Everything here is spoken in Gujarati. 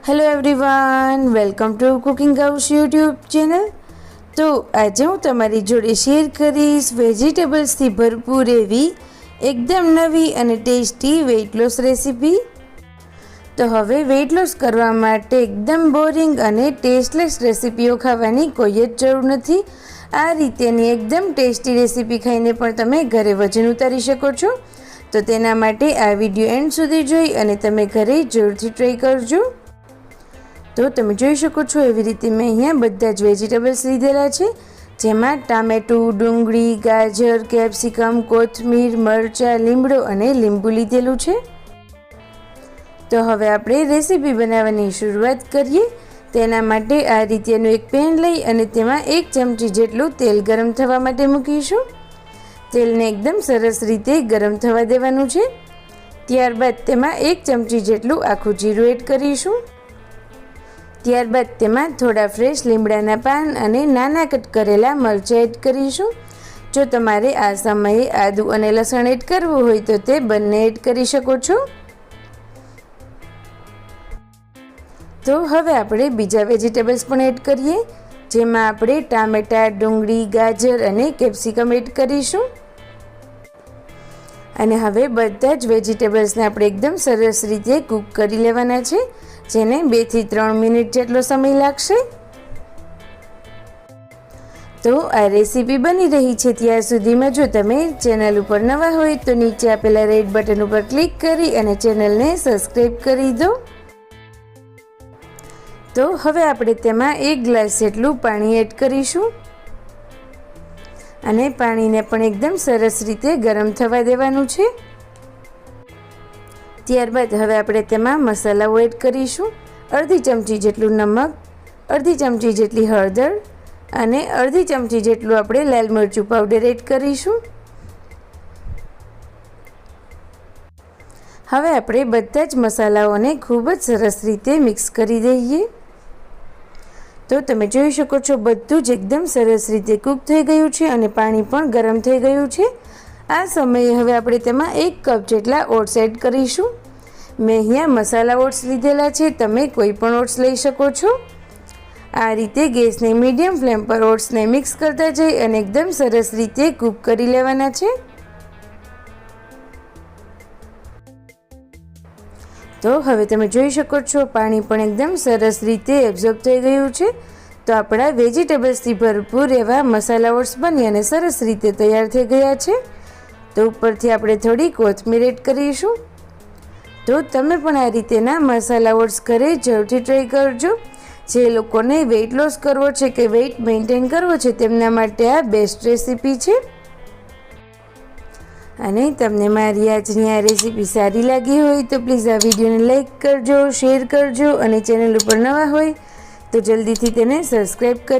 Hello everyone, welcome to cooking house YouTube channel. તો આજે હું તમારી જોડે શેર કરીશ વેજીટેબલ્સથી ભરપૂર એવી એકદમ નવી અને ટેસ્ટી વેઇટ લોસ રેસીપી। તો હવે વેઇટ લોસ કરવા માટે એકદમ બોરિંગ અને ટેસ્ટલેસ રેસીપીઓ ખાવાની કોઈ જ જરૂર નથી। આ રીતેની એકદમ ટેસ્ટી રેસીપી ખાઈને પણ તમે ઘરે વજન ઉતારી શકો છો। તો તેના માટે આ વિડીયો એન્ડ સુધી જોઈ અને તમે ઘરે જરૂરથી ટ્રાય કરજો। તો તમે જોઈ શકો છો એવી રીતે મેં અહીંયા બધા જ વેજીટેબલ્સ લીધેલા છે, જેમાં ટામેટું, ડુંગળી, ગાજર, કેપ્સિકમ, કોથમીર, મરચાં, લીમડો અને લીંબુ લીધેલું છે। તો હવે આપણે રેસીપી બનાવવાની શરૂઆત કરીએ। તેના માટે આ રીતેનું એક પેન લઈ અને તેમાં 1 ચમચી જેટલું તેલ ગરમ થવા માટે મૂકીશું। તેલને એકદમ સરસ રીતે ગરમ થવા દેવાનું છે। ત્યારબાદ તેમાં 1 ચમચી જેટલું આખું જીરું એડ કરીશું। ત્યારબાદ તેમાં થોડા ફ્રેશ લીમડાના પાન અને નાના કટ કરેલા મરચાં એડ કરીશું। જો તમારે આ સમયે આદુ અને લસણ એડ કરવું હોય તો તે બંને એડ કરી શકો છો। તો હવે આપણે બીજા વેજીટેબલ્સ પણ એડ કરીએ, જેમાં આપણે ટામેટાં, ડુંગળી, ગાજર અને કેપ્સિકમ એડ કરીશું। અને હવે બધા જ વેજીટેબલ્સને આપણે એકદમ સરસ રીતે કૂક કરી લેવાના છે, જેને 2 થી 3 મિનિટ જેટલો સમય લાગશે। તો આ રેસીપી બની રહી છે ત્યાં સુધીમાં જો તમે ચેનલ ઉપર નવા હોય તો નીચે આપેલા રેડ બટન ઉપર ક્લિક કરી અને ચેનલને સબસ્ક્રાઈબ કરી દો। તો હવે આપણે તેમાં 1 ગ્લાસ જેટલું પાણી એડ કરીશું અને પાણીને પણ એકદમ સરસ રીતે ગરમ થવા દેવાનું છે। ત્યારબાદ હવે આપણે તેમાં મસાલાઓ એડ કરીશું। અડધી ચમચી જેટલું નમક, અડધી ચમચી જેટલી હળદર અને અડધી ચમચી જેટલું આપણે લાલ મરચું પાવડર એડ કરીશું। હવે આપણે બધા જ મસાલાઓને ખૂબ જ સરસ રીતે મિક્સ કરી દઈએ। તો તમે જોઈ શકો છો બધું જ એકદમ સરસ રીતે કૂક થઈ ગયું છે અને પાણી પણ ગરમ થઈ ગયું છે। આ સમયે હવે આપણે તેમાં 1 કપ જેટલા ઓટ્સ એડ કરીશું। મેં અહીંયા મસાલા ઓટ્સ લીધેલા છે, તમે કોઈ પણ ઓટ્સ લઈ શકો છો। આ રીતે ગેસને મીડિયમ ફ્લેમ પર ઓટ્સને મિક્સ કરતા જઈ અને એકદમ સરસ રીતે કૂક કરી લેવાના છે। તો હવે તમે જોઈ શકો છો પાણી પણ એકદમ સરસ રીતે એબ્ઝોર્બ થઈ ગયું છે। તો આપણા વેજીટેબલ્સથી ભરપૂર એવા મસાલા ઓટ્સ બની અને સરસ રીતે તૈયાર થઈ ગયા છે। તો ઉપરથી આપણે થોડી કોથમીર એડ કરીશું। તો તમે પણ આ રીતેના મસાલા ઓટ્સ ઘરે જરૂરથી ટ્રાય કરજો। જે લોકોને વેઇટ લોસ કરવો છે કે વેઇટ મેન્ટેન કરવો છે તેમના માટે આ બેસ્ટ રેસીપી છે। અને તમને મારી આજની આ રેસીપી સારી લાગી હોય તો પ્લીઝ આ વિડીયોને લાઈક કરજો, શેર કરજો અને ચેનલ ઉપર નવા હોય તો જલ્દીથી તેને સબસ્ક્રાઈબ કરજો।